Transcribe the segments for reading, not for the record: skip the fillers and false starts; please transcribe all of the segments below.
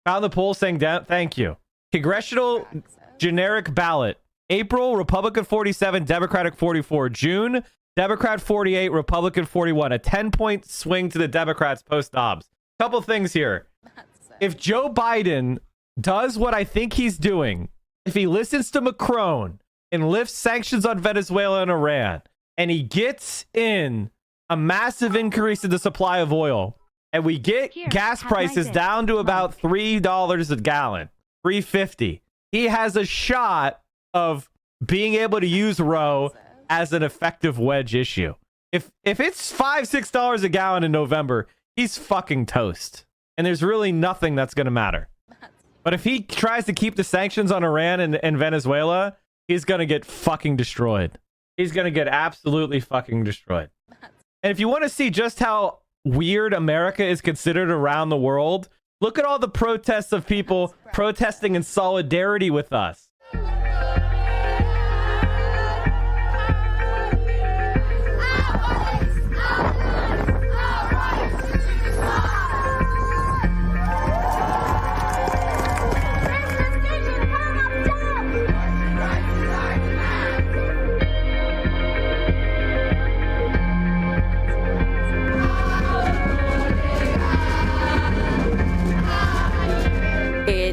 Found the poll saying thank you. Congressional generic ballot. April, Republican 47, Democratic 44. June, Democrat 48, Republican 41. A 10-point swing to the Democrats post-Dobbs. Couple things here. If Joe Biden does what I think he's doing, if he listens to Macron and lifts sanctions on Venezuela and Iran, and he gets in a massive increase in the supply of oil, and we get gas prices down to about $3 a gallon, $3.50, he has a shot of being able to use Roe as an effective wedge issue. If it's $5-6 a gallon in November, he's fucking toast. And there's really nothing that's going to matter. But if he tries to keep the sanctions on Iran and Venezuela, he's going to get fucking destroyed. He's going to get absolutely fucking destroyed. And if you want to see just how weird America is considered around the world, look at all the protests of people protesting in solidarity with us.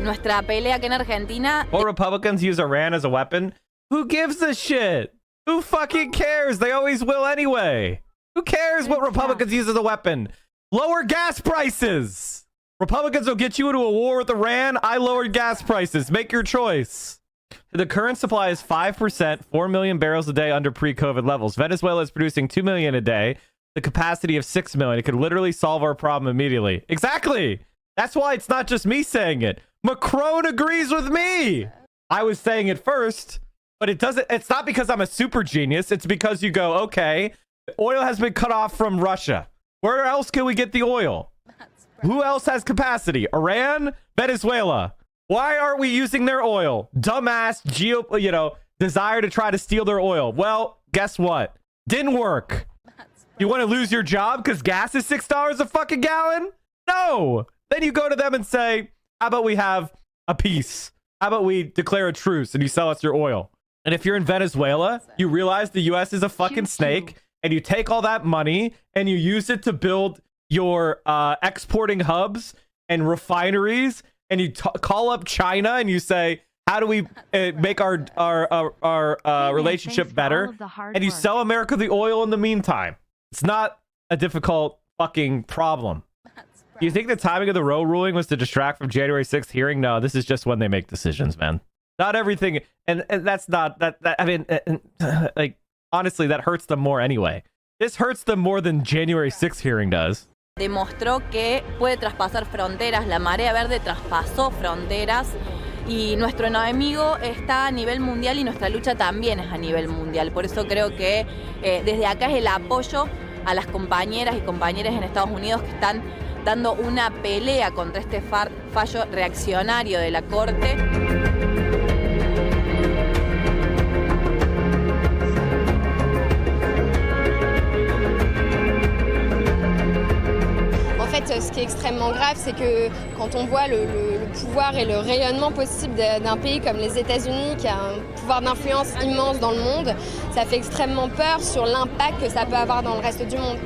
Nuestra pelea aquí en Argentina. Or Republicans use Iran as a weapon. Who gives a shit? Who fucking cares? They always will anyway. Who cares what Republicans use as a weapon? Lower gas prices. Republicans will get you into a war with Iran. I lowered gas prices. Make your choice. The current supply is 5%, 4 million barrels a day under pre-COVID levels. Venezuela is producing 2 million a day, the capacity of 6 million. It could literally solve our problem immediately. Exactly. That's why it's not just me saying it. Macron agrees with me. I was saying it first, but it's not because I'm a super genius. It's because you go, okay, oil has been cut off from Russia. Where else can we get the oil? Who else has capacity? Iran, Venezuela. Why aren't we using their oil? Dumbass desire to try to steal their oil. Well, guess what? Didn't work. You want to lose your job because gas is $6 a fucking gallon? No. Then you go to them and say, how about we have a peace? How about we declare a truce and you sell us your oil? And if you're in Venezuela, you realize the U.S. is a fucking snake, and you take all that money and you use it to build your exporting hubs and refineries, and you call up China and you say, how do we make our relationship better? And you sell America the oil in the meantime. It's not a difficult fucking problem. Do you think the timing of the Roe ruling was to distract from January 6th hearing? No, this is just when they make decisions, man. Not everything. And that's not that. I mean, like, honestly, that hurts them more anyway. This hurts them more than January 6th hearing does. Demostró que puede traspasar fronteras. La marea verde traspasó fronteras. Y nuestro enemigo está a nivel mundial y nuestra lucha también es a nivel mundial. Por eso creo que desde acá es el apoyo a las compañeras y compañeros en Estados Unidos que están dando una pelea contra este fallo reaccionario de la Corte. En fait, ce qui est extrêmement grave, c'est que quand on voit le pouvoir et le rayonnement possible d'un pays comme les États-Unis, qui a un pouvoir d'influence immense dans le monde, ça fait extrêmement peur sur l'impact que ça peut avoir dans le reste du monde.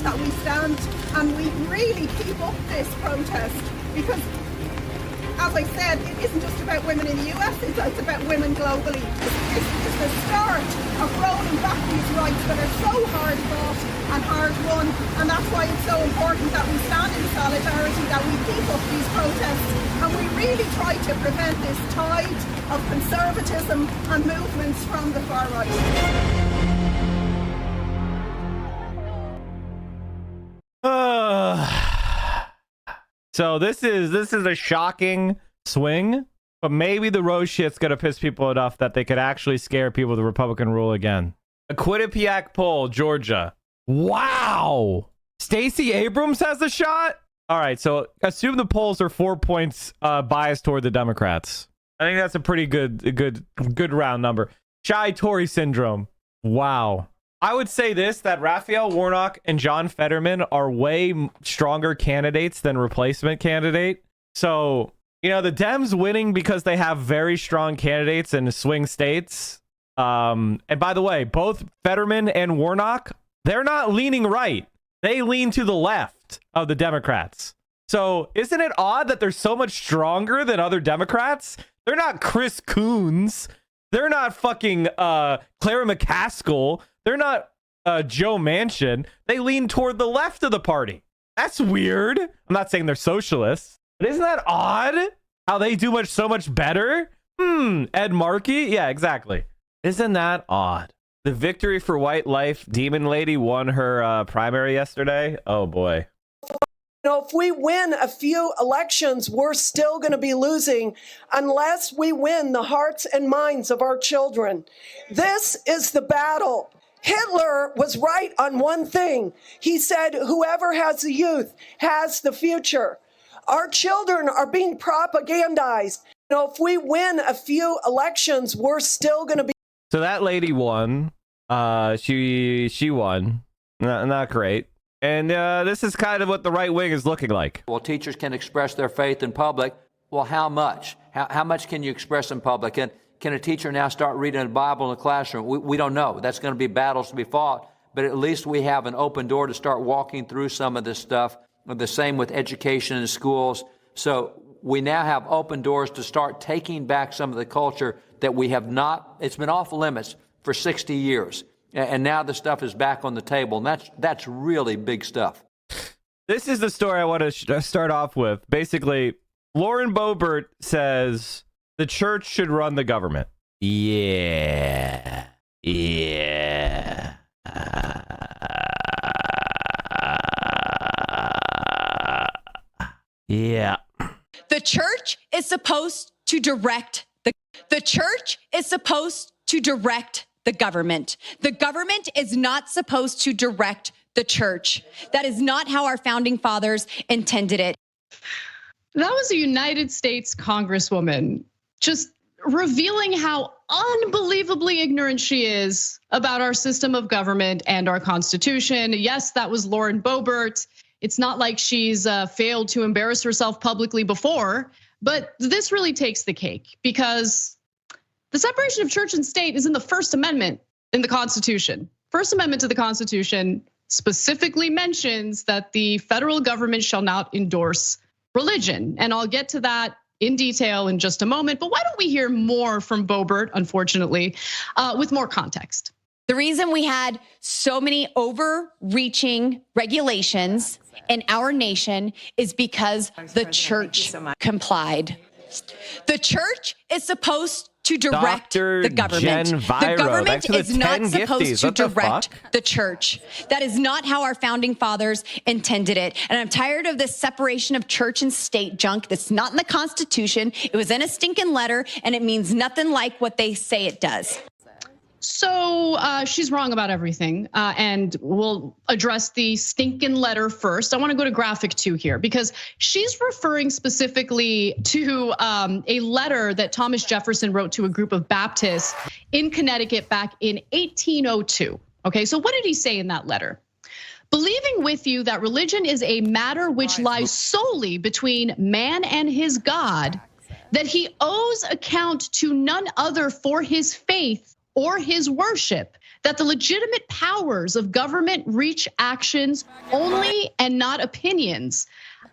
That we stand and we really keep up this protest, because, as I said, it isn't just about women in the US, it's about women globally. This is the start of rolling back these rights that are so hard fought and hard won, and that's why it's so important that we stand in solidarity, that we keep up these protests, and we really try to prevent this tide of conservatism and movements from the far right. So this is a shocking swing, but maybe the Rose shit's gonna piss people enough that they could actually scare people with the Republican rule again. A Quinnipiac poll, Georgia. Wow. Stacey Abrams has a shot? All right, so assume the polls are 4 points biased toward the Democrats. I think that's a pretty good round number. Shy Tory syndrome. Wow. I would say this, that Raphael Warnock and John Fetterman are way stronger candidates than replacement candidate. So, you know, the Dems winning because they have very strong candidates in swing states. And by the way, both Fetterman and Warnock, they're not leaning right. They lean to the left of the Democrats. So isn't it odd that they're so much stronger than other Democrats? They're not Chris Coons. They're not fucking Clara McCaskill. They're not Joe Manchin. They lean toward the left of the party. That's weird. I'm not saying they're socialists, but isn't that odd how they do so much better? Ed Markey? Yeah, exactly. Isn't that odd? The victory for white life. Demon Lady won her primary yesterday. Oh, boy. You know, if we win a few elections, we're still going to be losing unless we win the hearts and minds of our children. This is the battle. Hitler was right on one thing. He said, whoever has the youth has the future. Our children are being propagandized. You know, if we win a few elections, we're still going to be. So that lady won. She won. Not great. And this is kind of what the right wing is looking like. Well, teachers can express their faith in public. Well, how much? How much can you express in public? And can a teacher now start reading the Bible in the classroom? We don't know. That's going to be battles to be fought. But at least we have an open door to start walking through some of this stuff. The same with education in schools. So we now have open doors to start taking back some of the culture that we have not. It's been off limits for 60 years. And now the stuff is back on the table. And that's really big stuff. This is the story I want to start off with. Basically, Lauren Boebert says the church should run the government. Yeah. Yeah. Yeah. The church is supposed to direct the church is supposed to direct the government. The government is not supposed to direct the church. That is not how our founding fathers intended it. That was a United States Congresswoman just revealing how unbelievably ignorant she is about our system of government and our Constitution. Yes, that was Lauren Boebert. It's not like she's failed to embarrass herself publicly before, but this really takes the cake because the separation of church and state is in the First Amendment in the Constitution. First Amendment to the Constitution specifically mentions that the federal government shall not endorse religion. And I'll get to that in detail in just a moment. But why don't we hear more from Boebert, unfortunately, with more context? The reason we had so many overreaching regulations in our nation is because the church complied. The church is supposed to direct the government. The government is not supposed to direct the church. That is not how our founding fathers intended it. And I'm tired of this separation of church and state junk that's not in the Constitution. It was in a stinking letter, and it means nothing like what they say it does. So she's wrong about everything, and we'll address the stinking letter first. I want to go to graphic 2 here because she's referring specifically to a letter that Thomas Jefferson wrote to a group of Baptists in Connecticut back in 1802. Okay, so what did he say in that letter? Believing with you that religion is a matter which lies solely between man and his God, that he owes account to none other for his faith or his worship, that the legitimate powers of government reach actions only and not opinions.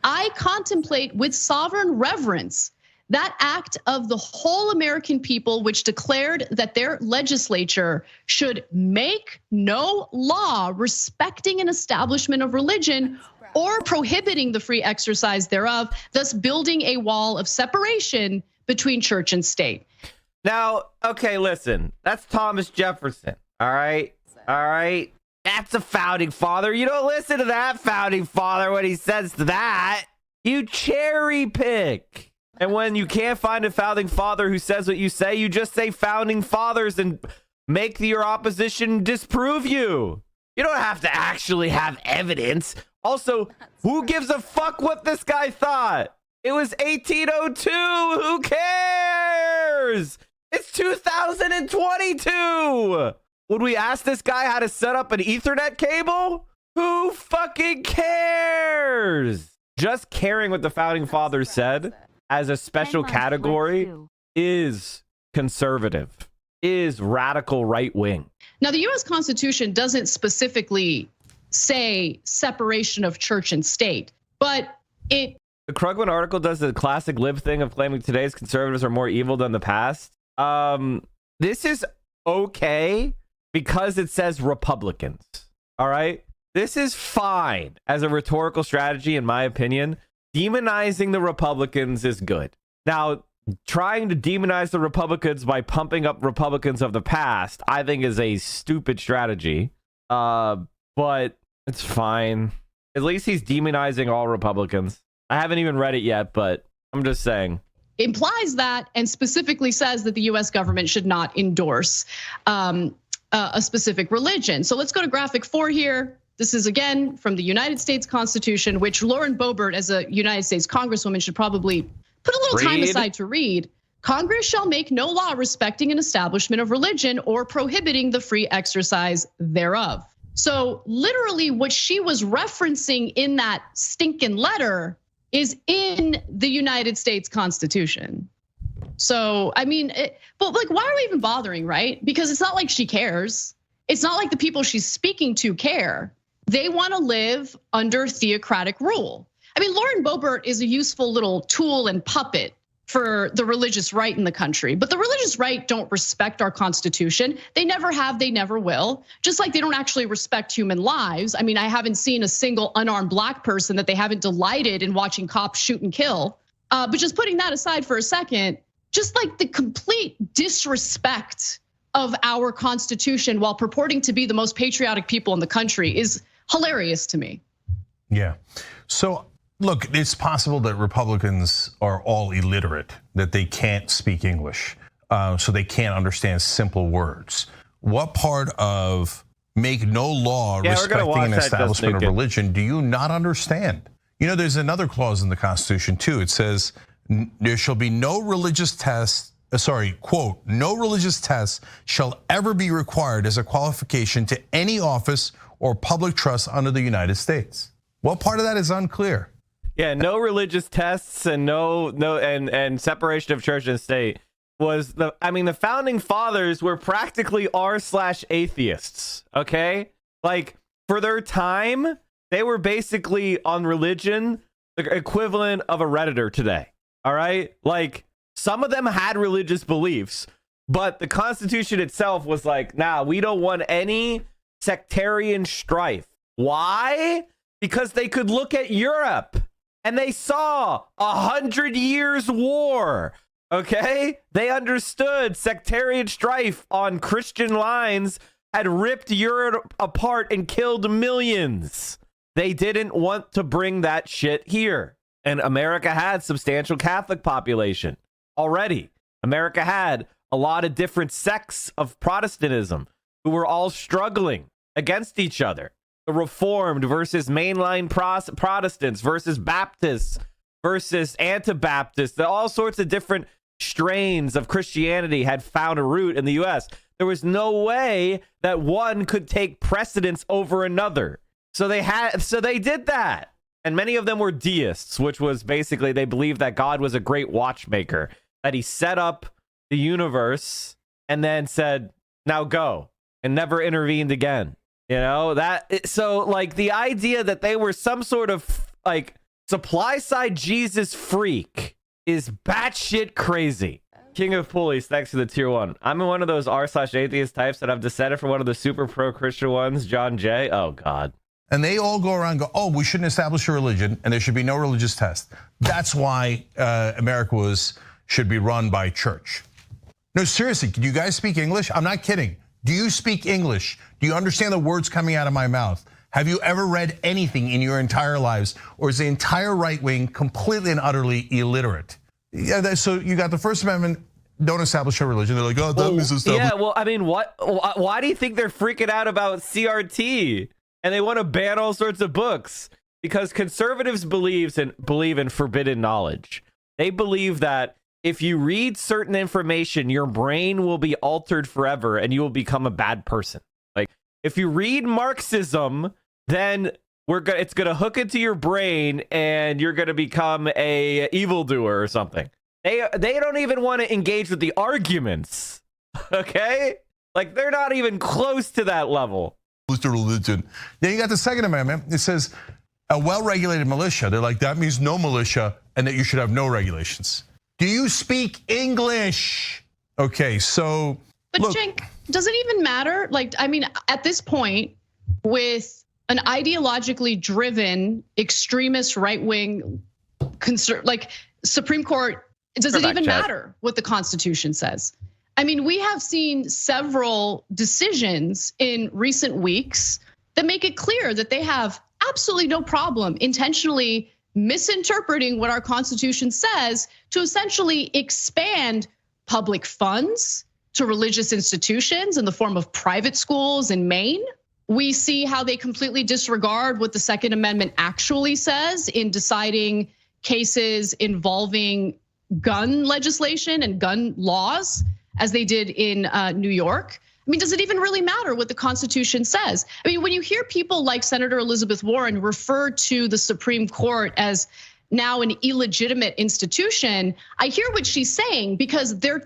I contemplate with sovereign reverence that act of the whole American people which declared that their legislature should make no law respecting an establishment of religion or prohibiting the free exercise thereof, thus building a wall of separation between church and state. Now, okay, listen, that's Thomas Jefferson, all right? All right? That's a founding father. You don't listen to that founding father when he says that. You cherry pick. And when you can't find a founding father who says what you say, you just say founding fathers and make your opposition disprove you. You don't have to actually have evidence. Also, who gives a fuck what this guy thought? It was 1802. Who cares? It's 2022. Would we ask this guy how to set up an Ethernet cable? Who fucking cares? Just caring what the founding fathers said as a special category is conservative, is radical right wing. Now, the U.S. Constitution doesn't specifically say separation of church and state, but it... The Krugman article does the classic lib thing of claiming today's conservatives are more evil than the past. This is okay because it says Republicans. All right. This is fine as a rhetorical strategy, in my opinion. Demonizing the Republicans is good. Now, trying to demonize the Republicans by pumping up Republicans of the past, I think is a stupid strategy. But it's fine. At least he's demonizing all Republicans. I haven't even read it yet, but I'm just saying. Implies that and specifically says that the US government should not endorse a specific religion. So let's go to graphic 4 here. This is again from the United States Constitution, which Lauren Boebert, as a United States Congresswoman, should probably put a little time aside to read. Congress shall make no law respecting an establishment of religion or prohibiting the free exercise thereof. So literally what she was referencing in that stinking letter is in the United States Constitution. So, I mean, but like, why are we even bothering, right? Because it's not like she cares. It's not like the people she's speaking to care. They want to live under theocratic rule. I mean, Lauren Boebert is a useful little tool and puppet for the religious right in the country, but the religious right don't respect our Constitution. They never have, they never will. Just like they don't actually respect human lives. I mean, I haven't seen a single unarmed black person that they haven't delighted in watching cops shoot and kill. But just putting that aside for a second, just like the complete disrespect of our Constitution while purporting to be the most patriotic people in the country is hilarious to me. Yeah, so look, it's possible that Republicans are all illiterate, that they can't speak English, so they can't understand simple words. What part of make no law respecting an establishment of religion do you not understand? You know, there's another clause in the Constitution too. It says there shall be no religious test, quote, no religious test shall ever be required as a qualification to any office or public trust under the United States. What part of that is unclear? Yeah, no religious tests and and separation of church and state was the founding fathers were practically r/atheists, okay? Like for their time, they were basically on religion, the equivalent of a Redditor today. All right? Like some of them had religious beliefs, but the Constitution itself was like, nah, we don't want any sectarian strife. Why? Because they could look at Europe and they saw 100 years war. Okay, they understood sectarian strife on Christian lines had ripped Europe apart and killed millions. They didn't want to bring that shit here. And America had substantial Catholic population already. America had a lot of different sects of Protestantism who were all struggling against each other. The Reformed versus mainline Protestants versus Baptists versus Anabaptists. All sorts of different strains of Christianity had found a root in the US. There was no way that one could take precedence over another. So they did that. And many of them were deists, which was basically they believed that God was a great watchmaker, that he set up the universe and then said, now go, and never intervened again. You know, so like the idea that they were some sort of like supply side Jesus freak is batshit crazy. King of Pulleys, thanks for the tier 1. I'm one of those r/atheist types that I've descended from one of the super pro-Christian ones, John Jay. Oh, God. And they all go around and go, oh, we shouldn't establish a religion and there should be no religious test. That's why America should be run by church. No, seriously, do you guys speak English? I'm not kidding. Do you speak English? Do you understand the words coming out of my mouth? Have you ever read anything in your entire lives? Or is the entire right wing completely and utterly illiterate? Yeah, so you got the First Amendment, don't establish a religion. They're like, oh, that is established. Yeah, well, I mean, why do you think they're freaking out about CRT? And they want to ban all sorts of books? Because conservatives believe in forbidden knowledge. They believe that if you read certain information, your brain will be altered forever and you will become a bad person. Like, if you read Marxism, then it's gonna hook into your brain and you're gonna become a evildoer or something. They don't even want to engage with the arguments. Okay? Like, they're not even close to that level. Religion. Then you got the Second Amendment. It says a well-regulated militia. They're like, that means no militia and that you should have no regulations. Do you speak English? Okay, so but look, Cenk, does it even matter? Like, I mean, at this point, with an ideologically driven extremist right-wing like Supreme Court, does it even matter what the Constitution says? I mean, we have seen several decisions in recent weeks that make it clear that they have absolutely no problem intentionally misinterpreting what our Constitution says to essentially expand public funds to religious institutions in the form of private schools in Maine. We see how they completely disregard what the Second Amendment actually says in deciding cases involving gun legislation and gun laws, as they did in New York. I mean, does it even really matter what the Constitution says? I mean, when you hear people like Senator Elizabeth Warren refer to the Supreme Court as now an illegitimate institution, I hear what she's saying, because the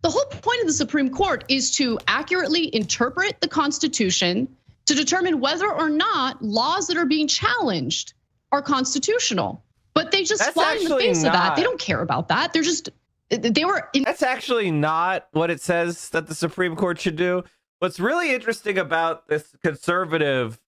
whole point of the Supreme Court is to accurately interpret the Constitution to determine whether or not laws that are being challenged are constitutional. But they just fly in the face of that. They don't care about that. That's actually not what it says that the Supreme Court should do. What's really interesting about this conservative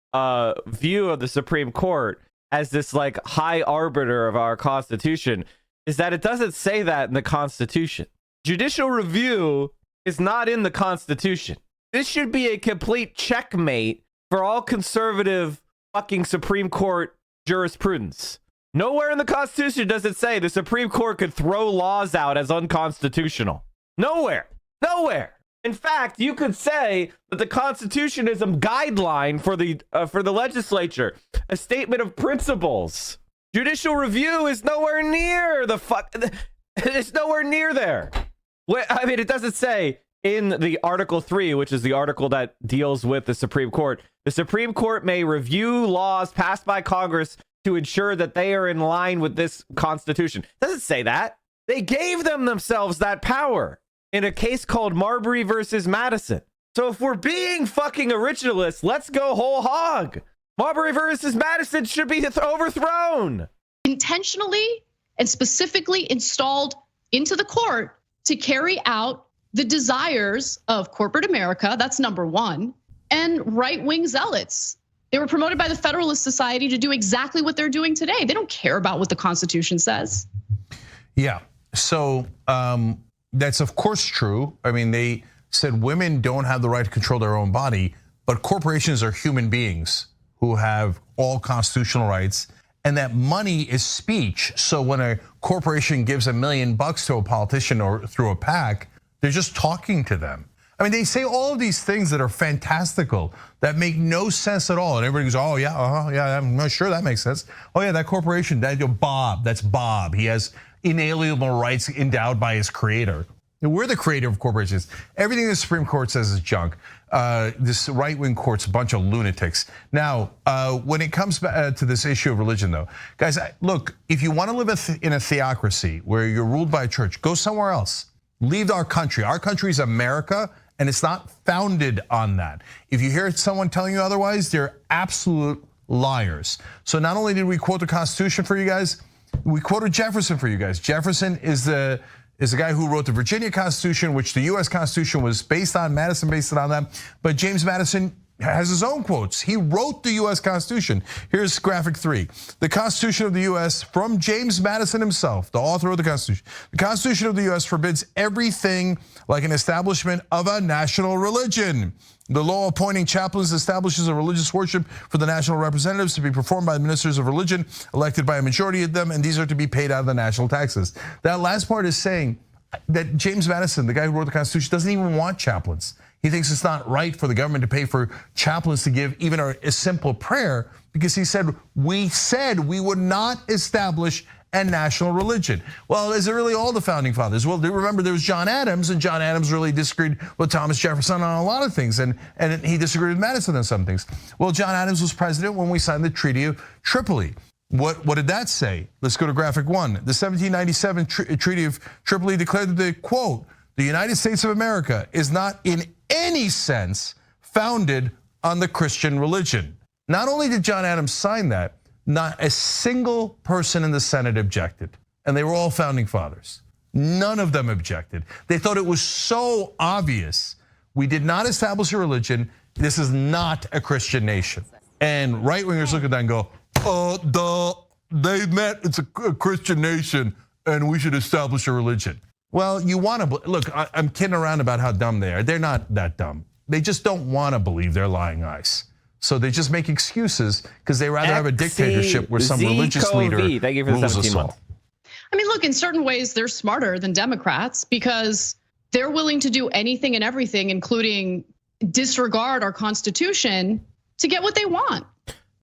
view of the Supreme Court as this like high arbiter of our Constitution is that it doesn't say that in the Constitution. Judicial review is not in the Constitution. This should be a complete checkmate for all conservative fucking Supreme Court jurisprudence. Nowhere in the Constitution does it say the Supreme Court could throw laws out as unconstitutional. Nowhere. In fact, you could say that the Constitution is a guideline for the legislature, a statement of principles. Judicial review is nowhere near it's nowhere near there. I mean, it doesn't say in the Article 3, which is the article that deals with the Supreme Court may review laws passed by Congress to ensure that they are in line with this Constitution. It doesn't say that. They gave themselves that power in a case called Marbury versus Madison. So if we're being fucking originalists, let's go whole hog. Marbury versus Madison should be overthrown. Intentionally and specifically installed into the court to carry out the desires of corporate America, that's number one, and right-wing zealots. They were promoted by the Federalist Society to do exactly what they're doing today. They don't care about what the Constitution says. Yeah, so that's of course true. I mean, they said women don't have the right to control their own body, but corporations are human beings who have all constitutional rights, and that money is speech. So when a corporation gives $1 million to a politician or through a PAC, they're just talking to them. I mean, they say all of these things that are fantastical, that make no sense at all. And everybody goes, oh yeah, yeah, I'm not sure that makes sense. Oh yeah, that corporation, that's Bob. He has inalienable rights endowed by his creator. And we're the creator of corporations. Everything the Supreme Court says is junk. This right-wing court's a bunch of lunatics. Now, when it comes back to this issue of religion though, guys, look, if you wanna live in a theocracy where you're ruled by a church, go somewhere else. Leave our country. Our country is America, and it's not founded on that. If you hear someone telling you otherwise, they're absolute liars. So not only did we quote the Constitution for you guys, we quoted Jefferson for you guys. Jefferson is the guy who wrote the Virginia Constitution, which the US Constitution was based on, Madison based it on that. But James Madison has his own quotes. He wrote the US Constitution. Here's graphic 3. The Constitution of the US from James Madison himself, the author of the Constitution. The Constitution of the US forbids everything like an establishment of a national religion. The law appointing chaplains establishes a religious worship for the national representatives to be performed by the ministers of religion, elected by a majority of them, and these are to be paid out of the national taxes. That last part is saying that James Madison, the guy who wrote the Constitution, doesn't even want chaplains. He thinks it's not right for the government to pay for chaplains to give even a simple prayer, because he said we would not establish a national religion. Well, is it really all the founding fathers? Well, remember there was John Adams, and John Adams really disagreed with Thomas Jefferson on a lot of things, and he disagreed with Madison on some things. Well, John Adams was president when we signed the Treaty of Tripoli. What did that say? Let's go to graphic 1. The 1797 Treaty of Tripoli declared that the, quote, the United States of America is not in any sense founded on the Christian religion. Not only did John Adams sign that, not a single person in the Senate objected. And they were all founding fathers. None of them objected. They thought it was so obvious. We did not establish a religion. This is not a Christian nation. And right-wingers look at that and go, they meant it's a Christian nation and we should establish a religion. Well, you want to, look, I'm kidding around about how dumb they are. They're not that dumb. They just don't want to believe their lying eyes. So they just make excuses because they rather have a dictatorship where some religious leader rules us all. I mean, look, in certain ways, they're smarter than Democrats because they're willing to do anything and everything, including disregard our Constitution to get what they want.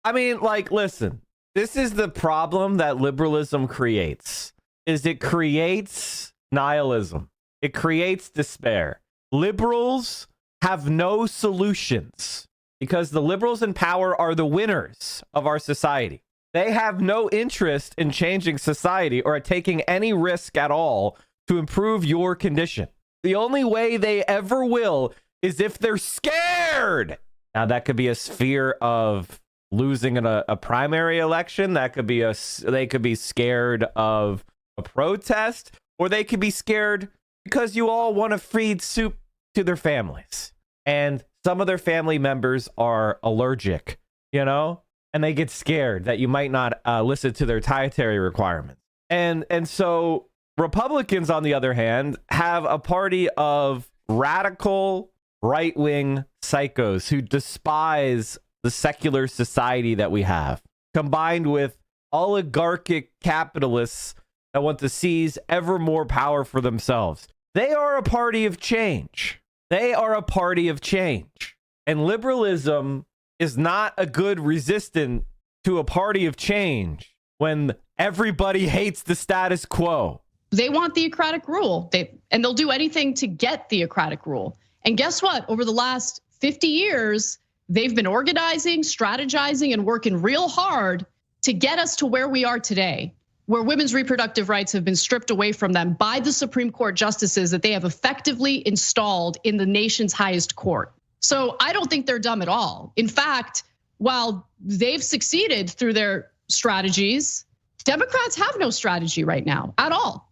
I mean, like, listen, this is the problem that liberalism creates, is it creates nihilism. It creates despair. Liberals have no solutions because the liberals in power are the winners of our society. They have no interest in changing society or taking any risk at all to improve your condition. The only way they ever will is if they're scared. Now, that could be a fear of losing in a primary election. That could be they could be scared of a protest, or they could be scared because you all want to feed soup to their families. And some of their family members are allergic, you know, and they get scared that you might not listen to their dietary requirements. And so Republicans, on the other hand, have a party of radical right-wing psychos who despise the secular society that we have, combined with oligarchic capitalists that want to seize ever more power for themselves. They are a party of change. They are a party of change. And liberalism is not a good resistant to a party of change when everybody hates the status quo. They want theocratic rule, and they'll do anything to get theocratic rule. And guess what? Over the last 50 years, they've been organizing, strategizing, and working real hard to get us to where we are today, where women's reproductive rights have been stripped away from them by the Supreme Court justices that they have effectively installed in the nation's highest court. So I don't think they're dumb at all. In fact, while they've succeeded through their strategies, Democrats have no strategy right now at all,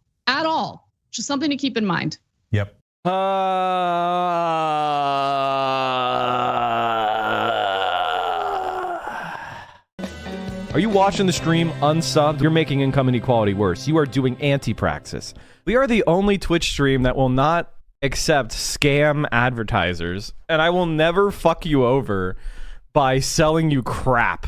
Just something to keep in mind. Yep. Are you watching the stream unsubbed? You're making income inequality worse. You are doing anti-praxis. We are the only Twitch stream that will not accept scam advertisers, and I will never fuck you over by selling you crap